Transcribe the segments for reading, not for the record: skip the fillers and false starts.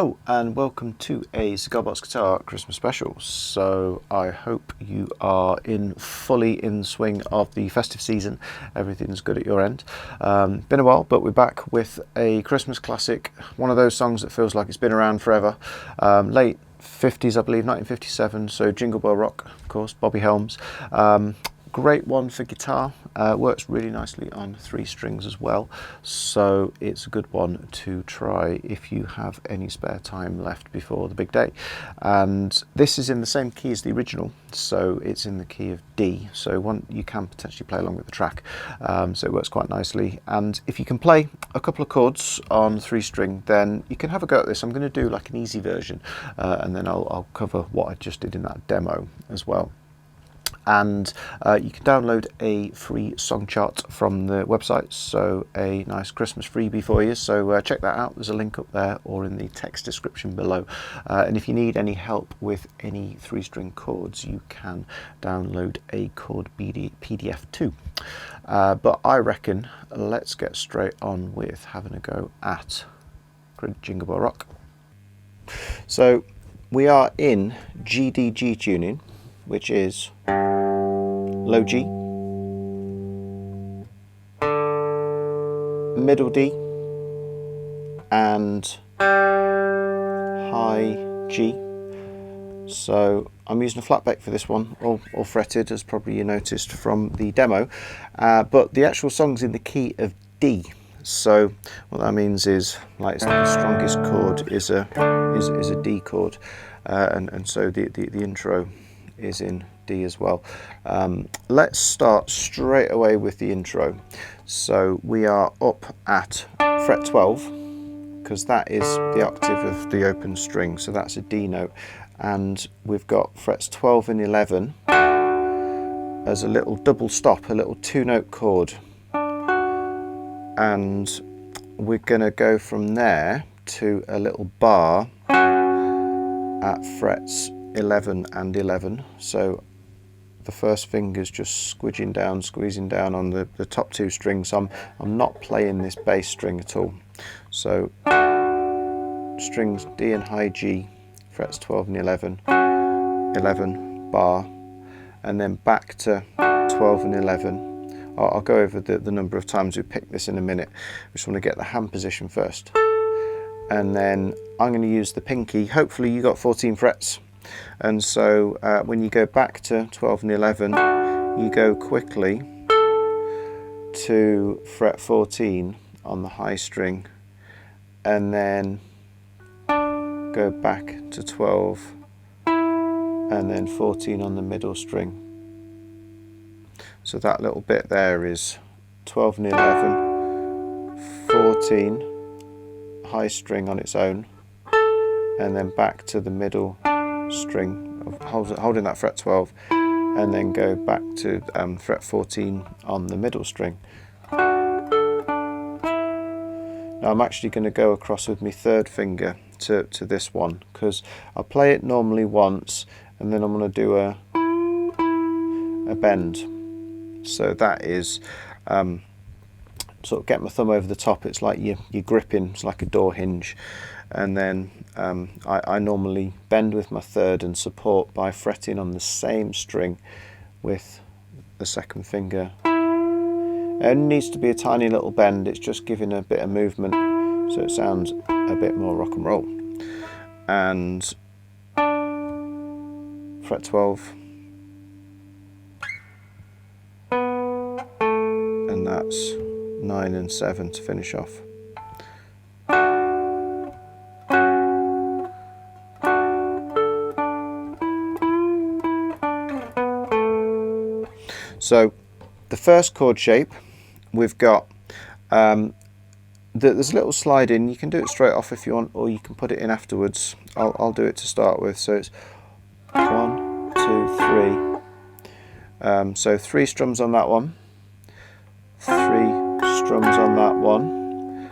Hello and welcome to a Cigar Box Guitar Christmas special. So I hope you are fully in swing of the festive season. Everything's good at your end. Been a while, but we're back with a Christmas classic. One of those songs that feels like it's been around forever. Late 50s, I believe, 1957. So Jingle Bell Rock, of course, Bobby Helms. Great one for guitar, works really nicely on 3 strings as well, so it's a good one to try if you have any spare time left before the big day. And this is in the same key as the original, so it's in the key of D, so you can potentially play along with the track, so it works quite nicely. And if you can play a couple of chords on 3 string, then you can have a go at this. I'm going to do like an easy version, and then I'll cover what I just did in that demo as well. And you can download a free song chart from the website, so a nice Christmas freebie for you. So check that out. There's a link up there or in the text description below. And if you need any help with any 3-string chords, you can download a chord PDF too. But I reckon let's get straight on with having a go at Jingle Bell Rock. So we are in GDG tuning, which is low G, middle D, and high G. So I'm using a Flatpick for this one, all fretted, as probably you noticed from the demo, but the actual song's in the key of D. So what that means is, like, the strongest chord is a D chord, and so the intro is in D as well. Let's start straight away with the intro. So we are up at fret 12, because that is the octave of the open string, so that's a D note, and we've got frets 12 and 11 as a little double stop, a little 2-note chord, and we're going to go from there to a little bar at frets 11 and 11. So the first finger's just squeezing down on the top 2 strings. I'm not playing this bass string at all. So strings D and high G, frets 12 and 11, 11 bar, and then back to 12 and 11. I'll go over the number of times we picked this in a minute. I just want to get the hand position first. And then I'm going to use the pinky. Hopefully you got 14 frets. And so when you go back to 12 and 11, you go quickly to fret 14 on the high string, and then go back to 12 and then 14 on the middle string. So that little bit there is 12 and 11, 14, high string on its own, and then back to the middle string of holding that fret 12, and then go back to fret 14 on the middle string. Now I'm actually going to go across with my 3rd finger to this one, because I'll play it normally once and then I'm going to do a bend. So that is sort of get my thumb over the top. It's like you're gripping, it's like a door hinge. And then I normally bend with my 3rd and support by fretting on the same string with the 2nd finger. It only needs to be a tiny little bend, it's just giving a bit of movement so it sounds a bit more rock and roll. And fret 12, and that's 9 and 7 to finish off. So the first chord shape, we've got, there's a little slide in. You can do it straight off if you want, or you can put it in afterwards. I'll do it to start with. So it's 1, 2, 3. So 3 strums on that one, 3 strums on that one,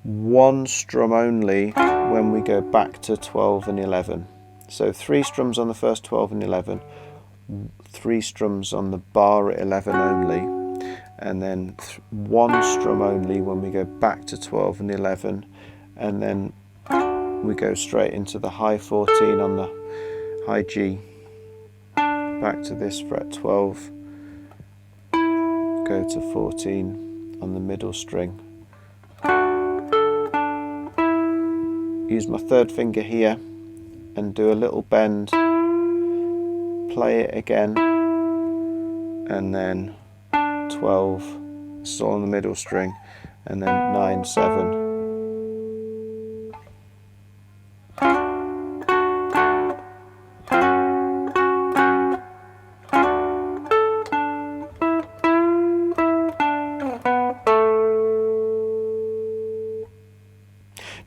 1 strum only when we go back to 12 and 11. So 3 strums on the first 12 and 11, 3 strums on the bar at 11 only, and then 1 strum only when we go back to 12 and 11, and then we go straight into the high 14 on the high G, back to this fret 12, go to 14 on the middle string, use my third finger here and do a little bend, play it again, and then 12, still on the middle string, and then 9, 7.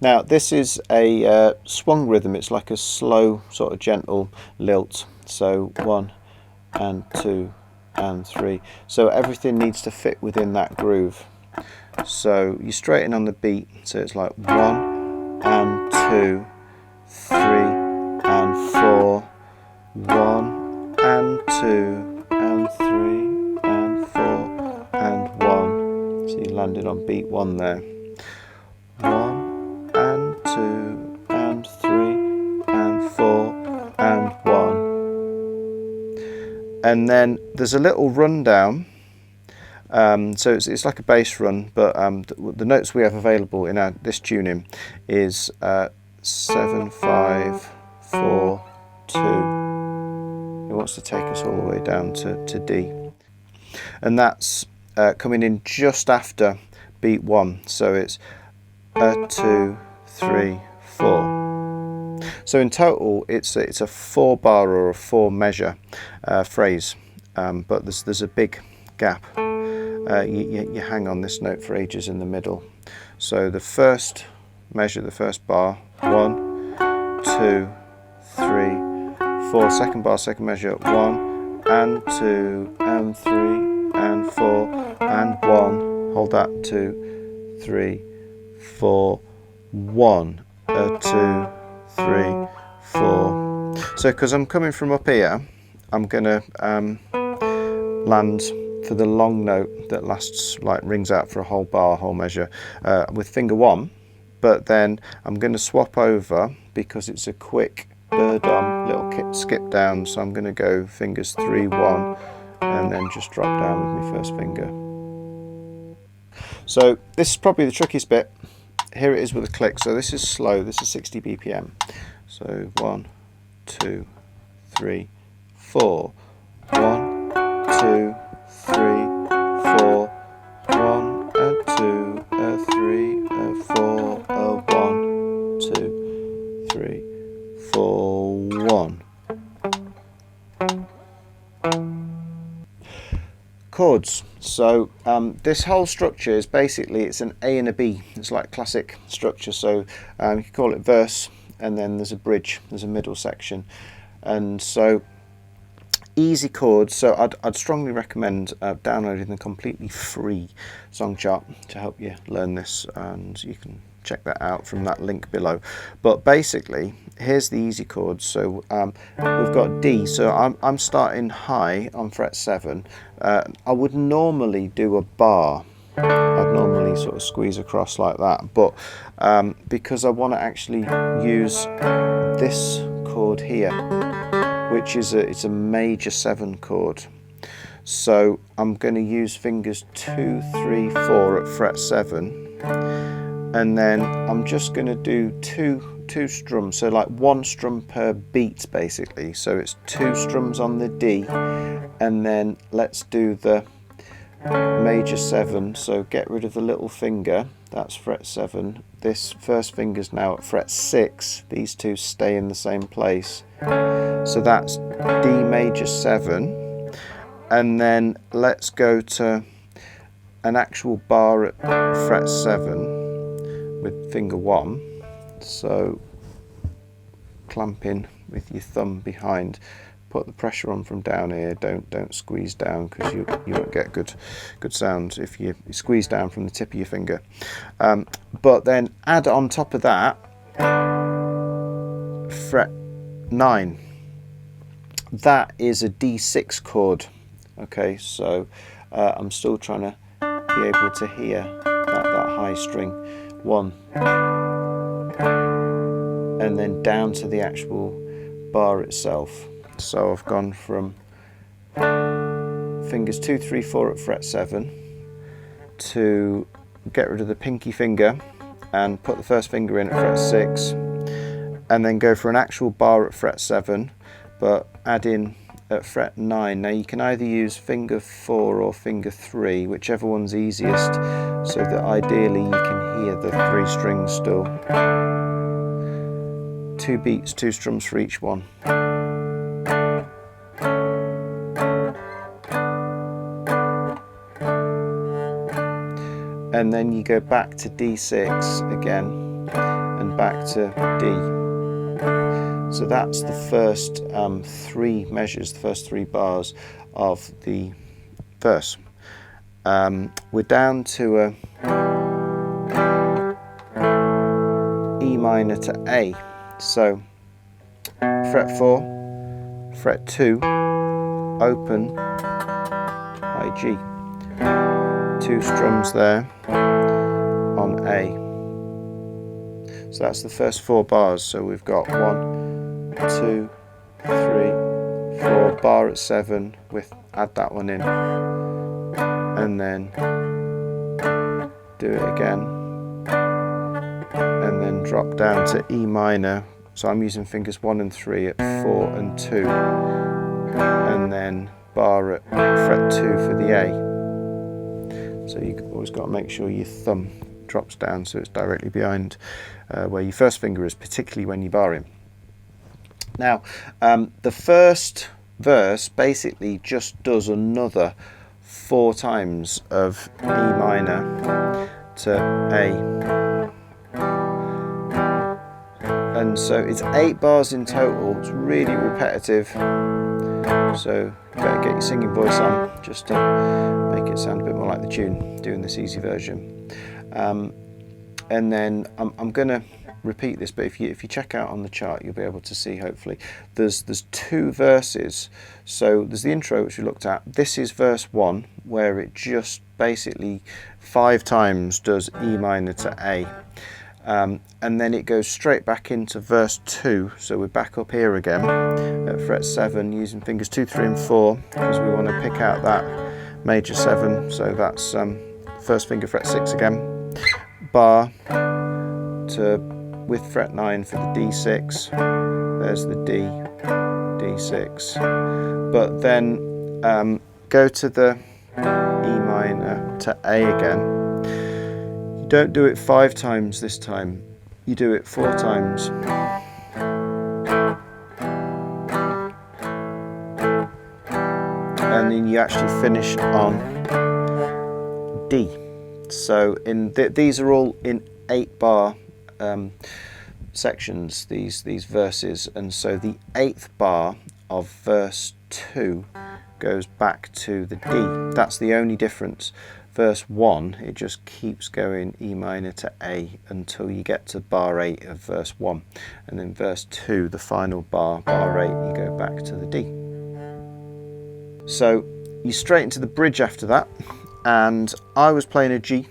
Now this is a swung rhythm, it's like a slow sort of gentle lilt, so 1 and 2 and 3, so everything needs to fit within that groove. So you straighten on the beat, so it's like 1 and 2, 3 and 4, 1 and 2 and 3 and 4 and 1, so you landed on beat 1 there. 1 and 2 and 3 and 4 and 1. And then there's a little rundown, so it's like a bass run, but the notes we have available in this tuning is 7, 5, 4, 2. It wants to take us all the way down to D. And that's coming in just after beat 1, so it's 2, 3, 4. So in total, it's a 4-bar or a 4-measure phrase, but there's a big gap. You hang on this note for ages in the middle. So the first measure, the first bar, 1, 2, 3, 4. Second bar, second measure, 1 and 2 and 3 and 4 and 1. Hold that, 2, 3, 4, 1, 2, 3, 4. So because I'm coming from up here, I'm going to land for the long note that lasts, like rings out for a whole bar, whole measure, with finger 1, but then I'm going to swap over because it's a quick bird on little skip down, so I'm going to go fingers 3, 1 and then just drop down with my first finger. So this is probably the trickiest bit. Here it is with a click, so this is slow, this is 60 BPM. So 1, 2, 3, 4, 1, 2, 3, 4, 1, 2, 3, 4, 1, 2, 3, 4, 1. Chords. So this whole structure is basically, it's an A and a B. It's like classic structure. So you can call it verse, and then there's a bridge, there's a middle section, and so easy chords. So I'd strongly recommend downloading the completely free song chart to help you learn this, and you can check that out from that link below. But basically, here's the easy chords. So we've got D, so I'm starting high on fret 7. I would normally do a bar. I'd normally sort of squeeze across like that, but because I want to actually use this chord here, which is it's a major 7 chord, so I'm going to use fingers 2, 3, 4 at fret 7, and then I'm just going to do two strums, so like 1 strum per beat basically. So it's 2 strums on the D, and then let's do the major 7, so get rid of the little finger, that's fret 7. This first finger's now at fret 6, these two stay in the same place, so that's D major 7, and then let's go to an actual bar at fret 7 with finger 1, so clamp in with your thumb behind, put the pressure on from down here, don't squeeze down, because you won't get good sound if you squeeze down from the tip of your finger. But then add on top of that fret 9. That is a D6 chord. Okay, so I'm still trying to be able to hear that high string. 1, and then down to the actual bar itself. So I've gone from fingers 2, 3, 4 at fret 7 to get rid of the pinky finger and put the first finger in at fret 6, and then go for an actual bar at fret 7 but add in at fret 9. Now you can either use finger 4 or finger 3, whichever one's easiest, so that ideally you can hear the 3 strings still. 2 beats, 2 strums for each one. And then you go back to D6 again and back to D. So that's the first 3 measures, the first 3 bars of the verse. We're down to a E minor to A. So fret 4, fret 2, open, high G. 2 strums there on A. So that's the first 4 bars. So we've got 1, 2, 3, 4, bar at 7 with add that one in, and then do it again, and then drop down to E minor. So I'm using fingers 1 and 3 at 4 and 2, and then bar at fret 2 for the A. So you've always got to make sure your thumb drops down so it's directly behind where your first finger is, particularly when you bar in. Now, the first verse basically just does another 4 times of E minor to A. And so it's 8 bars in total. It's really repetitive. So you better get your singing voice on just to make it sound a bit more like the tune, doing this easy version. And then I'm going to repeat this, but if you check out on the chart, you'll be able to see, hopefully, there's 2 verses. So there's the intro, which we looked at. This is verse 1, where it just basically 5 times does E minor to A. And then it goes straight back into verse 2, so we're back up here again at fret 7 using fingers 2, 3 and 4 because we want to pick out that major 7, so that's first finger fret 6 again, bar to with fret 9 for the D6, there's the D, D6, but then go to the E minor to A again. Don't do it 5 times this time, you do it 4 times. And then you actually finish on D. So these are all in 8 bar sections, these verses, and so the 8th bar of verse 2 goes back to the D. That's the only difference. Verse 1, it just keeps going E minor to A until you get to bar 8 of verse 1. And then verse 2, the final bar, bar 8, you go back to the D. So you straight into the bridge after that, and I was playing a G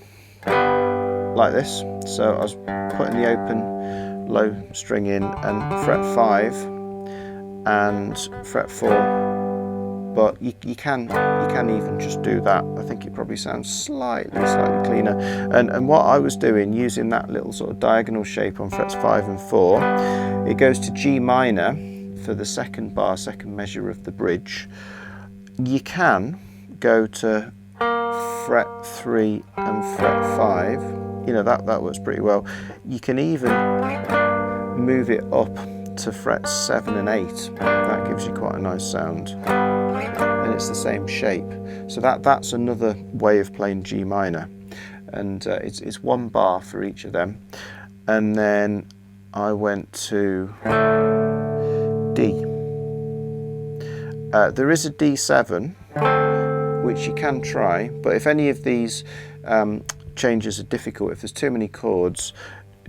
like this. So I was putting the open low string in and fret 5 and fret 4. But you can even just do that. I think it probably sounds slightly cleaner. And what I was doing, using that little sort of diagonal shape on frets 5 and 4, it goes to G minor for the second bar, second measure of the bridge. You can go to fret 3 and fret 5. You know, that works pretty well. You can even move it up to fret 7 and 8. That gives you quite a nice sound. And it's the same shape. So that's another way of playing G minor. And it's 1 bar for each of them. And then I went to D. There is a D7, which you can try, but if any of these changes are difficult, if there's too many chords,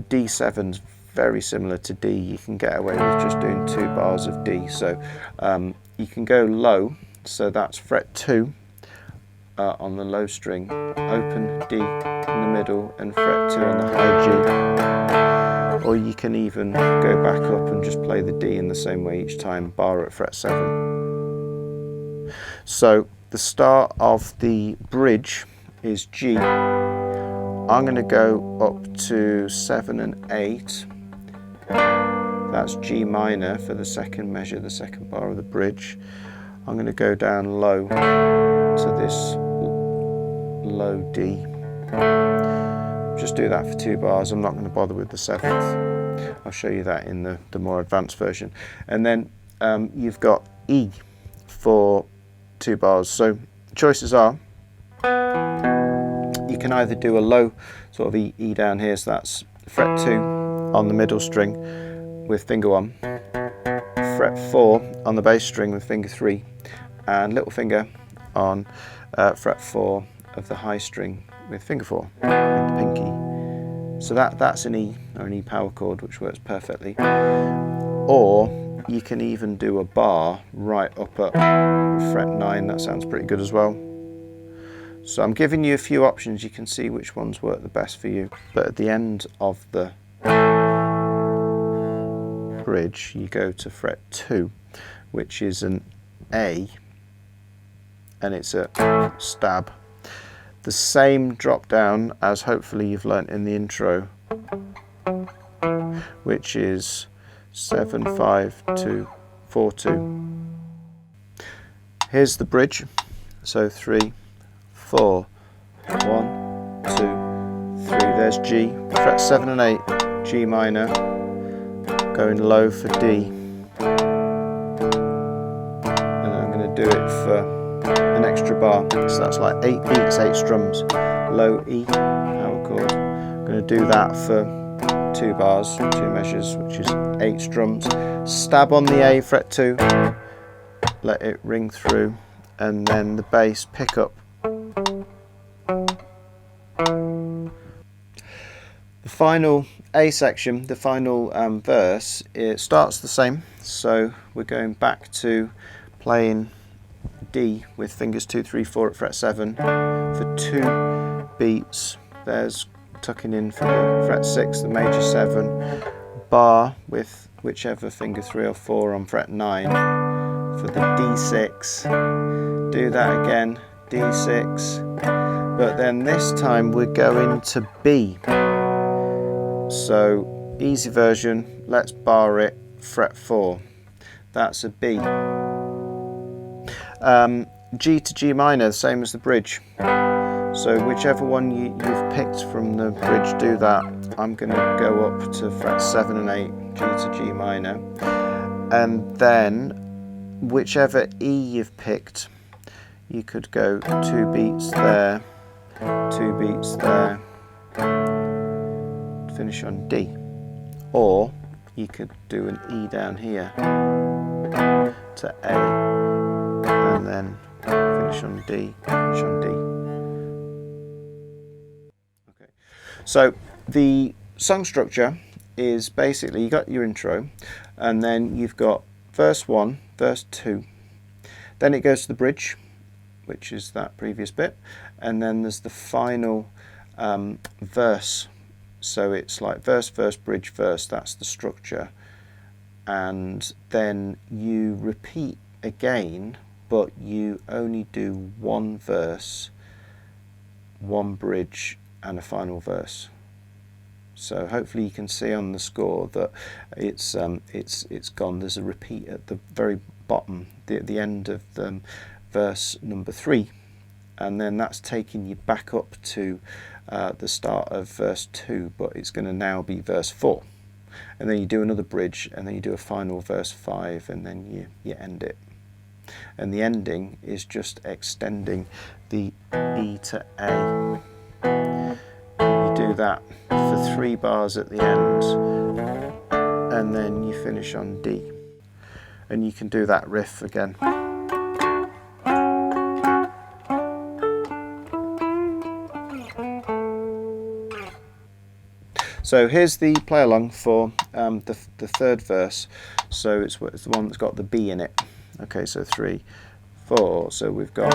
D7's very similar to D. You can get away with just doing 2 bars of D. So you can go low, so that's fret 2 on the low string, open D in the middle, and fret 2 on the high or you can even go back up and just play the D in the same way each time, bar at fret 7. So the start of the bridge is G. I'm going to go up to 7 and 8. That's G minor for the second measure, the second bar of the bridge. I'm going to go down low to this low D. Just do that for 2 bars. I'm not going to bother with the 7th. I'll show you that in the more advanced version. And then you've got E for 2 bars. So choices are, you can either do a low sort of E down here, so that's fret 2 on the middle string with finger 1, fret 4 on the bass string with finger 3, and little finger on fret 4 of the high string with finger 4 and the pinky. So that's an E, or an E power chord, which works perfectly. Or you can even do a bar right up at fret 9. That sounds pretty good as well. So I'm giving you a few options. You can see which ones work the best for you. But at the end of the bridge, you go to fret 2, which is an A, and it's a stab. The same drop down as hopefully you've learnt in the intro, which is 7, 5, 2, 4, 2. Here's the bridge. So 3, 4, 1, 2, 3. There's G, fret 7 and 8, G minor, going low for D. And I'm going to do it for an extra bar. So that's like 8 beats, 8 strums, low E power chord. I'm going to do that for 2 bars, 2 measures, which is 8 strums. Stab on the A, fret 2, let it ring through, and then the bass pick up. The final A section, the final verse, it starts the same. So we're going back to playing D with fingers 2, 3, 4 at fret 7 for 2 beats. There's tucking in for the fret 6, the major 7, bar with whichever finger 3 or 4 on fret 9 for the D6. Do that again, D6. But then this time we're going to B. So easy version, let's bar it, fret 4. That's a B. G to G minor, the same as the bridge. So whichever one you've picked from the bridge, do that. I'm going to go up to fret 7 and 8, G to G minor. And then whichever E you've picked, you could go 2 beats there, 2 beats there, finish on D. Or you could do an E down here to A, and then finish on D, finish on D. Okay. So the song structure is basically, you got your intro, and then you've got verse 1, verse 2, then it goes to the bridge, which is that previous bit, and then there's the final verse. So it's like verse, verse, bridge, verse, that's the structure. And then you repeat again, but you only do 1 verse, 1 bridge, and a final verse. So hopefully you can see on the score that it's gone. There's a repeat at the very bottom, the end of verse number 3, and then that's taking you back up to the start of verse 2, but it's going to now be verse 4, and then you do another bridge, and then you do a final verse 5, and then you end it. And the ending is just extending the E to A. You do that for 3 bars at the end, and then you finish on D. And you can do that riff again. So here's the play along for the 3rd verse. So it's the one that's got the B in it. Okay, so 3, 4. So we've got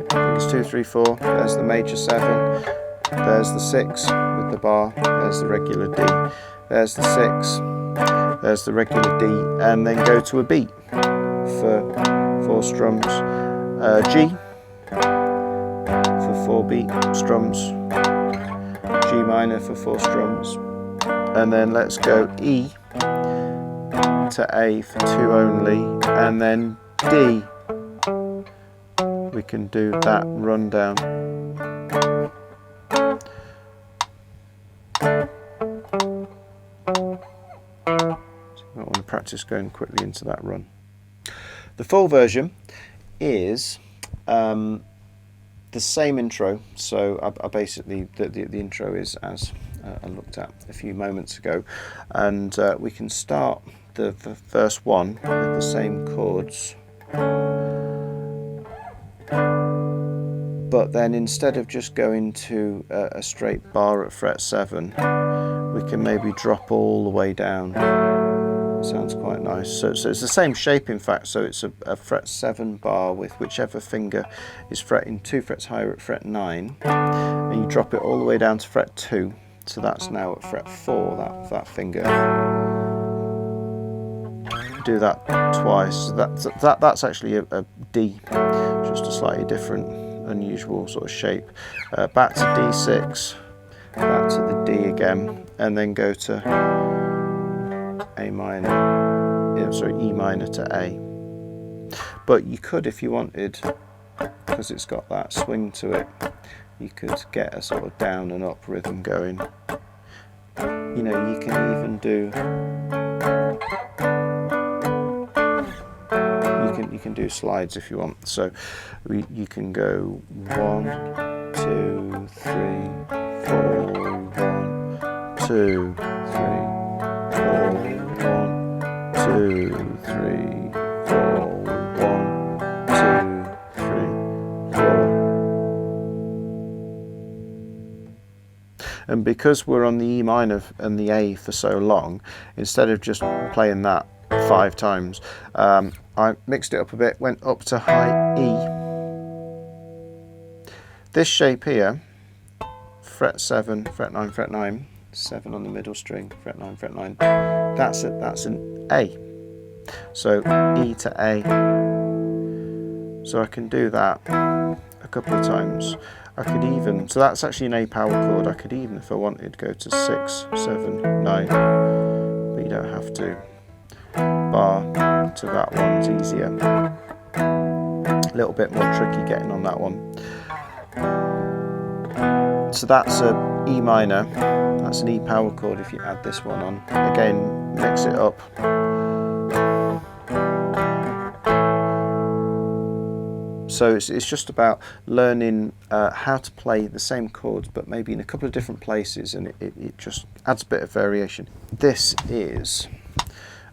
fingers 2, 3, 4. There's the major 7. There's the 6 with the bar. There's the regular D. there's the 6, there's the regular D, and then go to a beat for 4 strums, G for 4 beat strums, G minor for 4 strums, and then let's go E to A for 2 only, and then D. We can do that rundown. I want to practice going quickly into that run. The full version is the same intro, so I basically, the intro is as I looked at a few moments ago, and we can start the verse 1 with the same chords, but then instead of just going to a straight bar at fret 7, we can maybe drop all the way down. Sounds quite nice. So it's the same shape, in fact, so it's a fret 7 bar with whichever finger is fretting 2 frets higher at fret 9, and you drop it all the way down to fret 2, so that's now at fret 4, that finger. Do that twice. That's actually a D, just a slightly different, unusual sort of shape. Back to D6, back to the D again, and then go to A minor, E minor to A. But you could, if you wanted, because it's got that swing to it, you could get a sort of down and up rhythm going. You know, you can even do, you can do slides if you want. So you can go 1, 2, 3, 4, 1, 2, 3, 4, 1, 2, 3, 4, 1, 2, 3, 4. And because we're on the E minor and the A for so long, instead of just playing that 5 times, I mixed it up a bit, went up to high E. This shape here, fret 7, fret 9, fret 9, 7 on the middle string, fret 9, fret 9, that's an A. So E to A. So I can do that a couple of times. I could even, so that's actually an A power chord. I could even, if I wanted, go to 6, 7, 9, but you don't have to. Bar to that one's easier. A little bit more tricky getting on that one. So that's a E minor, that's an E power chord if you add this one on. Again, mix it up. So it's just about learning how to play the same chords, but maybe in a couple of different places, and it just adds a bit of variation. This is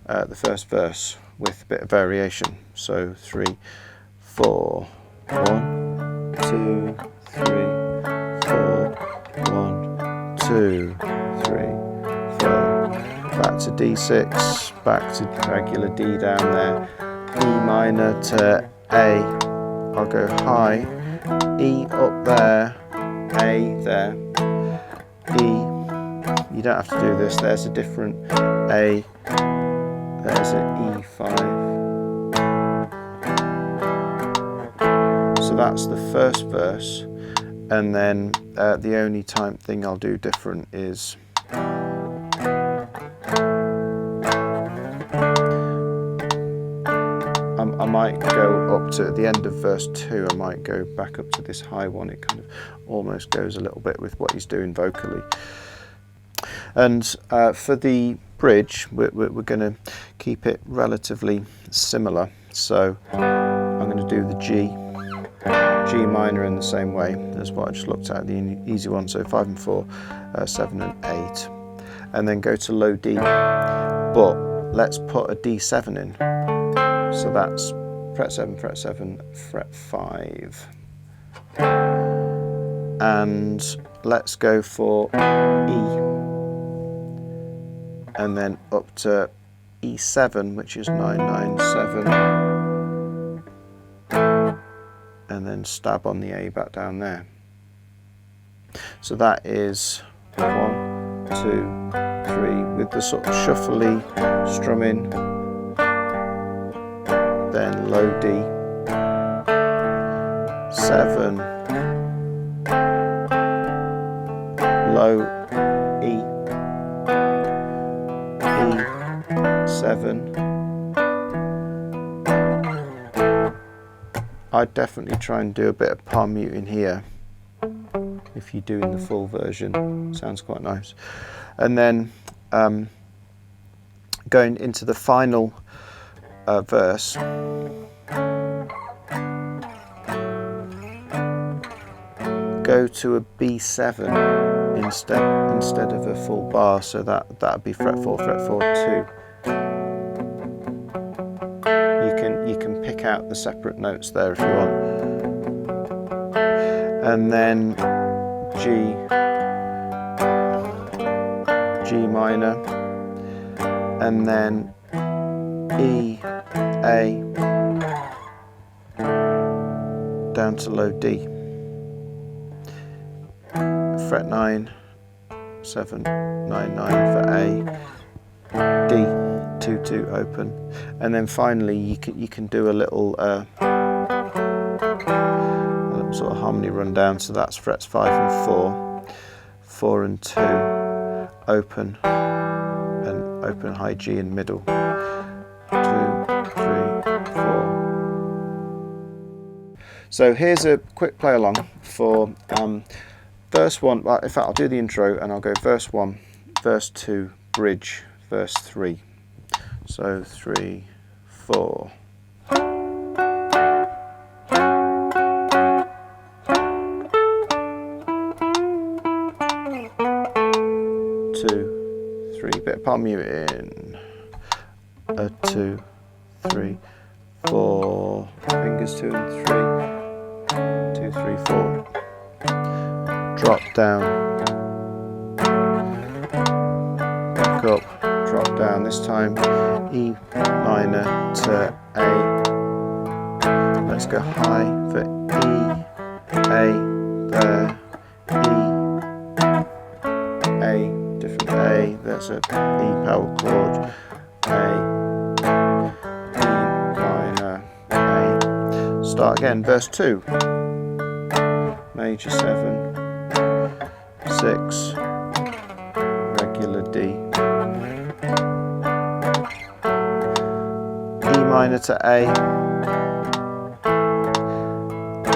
the first verse with a bit of variation. So 3, 4, 1, 2, 3, 4, 1, 2, 3, 4. Back to D6, back to regular D down there. E minor to A. I'll go high, E up there, A there, E. You don't have to do this. There's a different A. There's an E5. So that's the first verse, and then the only thing I'll do different is I might go up to the end of verse 2, I might go back up to this high one. It kind of almost goes a little bit with what he's doing vocally. And for the bridge, we're going to keep it relatively similar. So I'm going to do the G minor in the same way as what I just looked at, the easy one. So 5 and 4, 7 and 8. And then go to low D. But let's put a D7 in. So that's fret 7, fret 7, fret 5. And let's go for E. And then up to E7, which is 9, 9, 7. And then stab on the A back down there. So that is 1, 2, 3 with the sort of shuffly strumming, then low D, 7, low E, E7. I'd definitely try and do a bit of palm muting here if you're doing the full version. Sounds quite nice. And then going into the final verse, go to a B7 instead of a full bar, so that'd be fret 4, fret 4, 2. You can pick out the separate notes there if you want. And then G minor, and then E, A, down to low D. Fret 9, 7, 9, 9 for A, D, 2, 2 open, and then finally you can do a little sort of harmony rundown. So that's frets 5 and 4, 4 and 2, open, and open high G in middle, 2, 3, 4. So here's a quick play along for verse 1. Well, in fact, I'll do the intro and I'll go verse 1, verse 2, bridge, verse 3. So 3, 4. 2, 3, bit of palm muting, 2, 3, 4, fingers 2 and 3, 2, 3, 4, drop down, back up, drop down, this time E minor to A, let's go high for E, A, there, A, different A, there's a E power chord, A, E minor, A. Start again, verse 2, major 7, 6, regular D, E minor to A,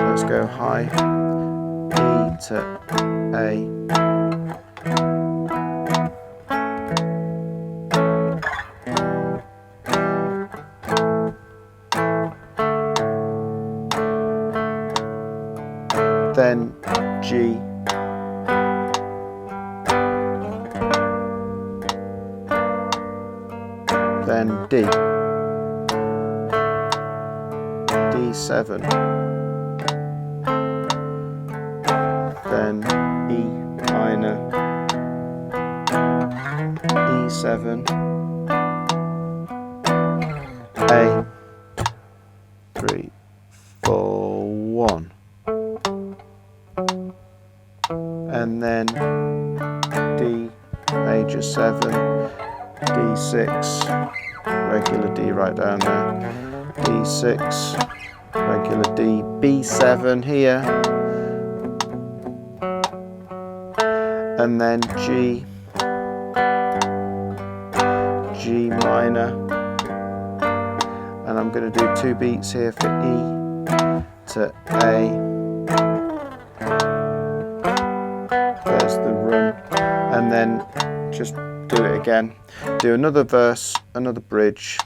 let's go high, E to A, then G, then D, D7, then E minor, E7, A, 3, 4, 1. And then D major 7, D6, regular D right down there, D6, regular D, B7 here, and then G, G minor, and I'm going to do 2 beats here for E to A. There's the run, and then just do it again. Do another verse, another bridge,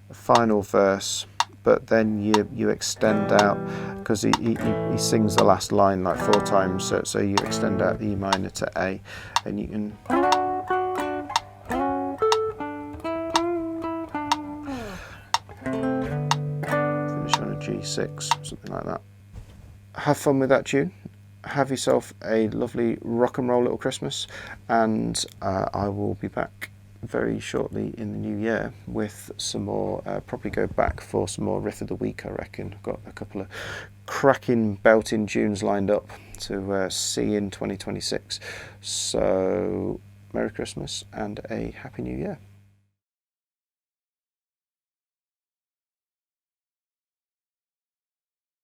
a final verse, but then you extend out, because he sings the last line like 4 times, so you extend out the E minor to A, and you can finish on a G6, something like that. Have fun with that tune. Have yourself a lovely rock and roll little Christmas, and I will be back very shortly in the new year with some more, probably go back for some more riff of the week, I reckon. I've got a couple of cracking belting tunes lined up to see in 2026, so Merry Christmas and a Happy New Year.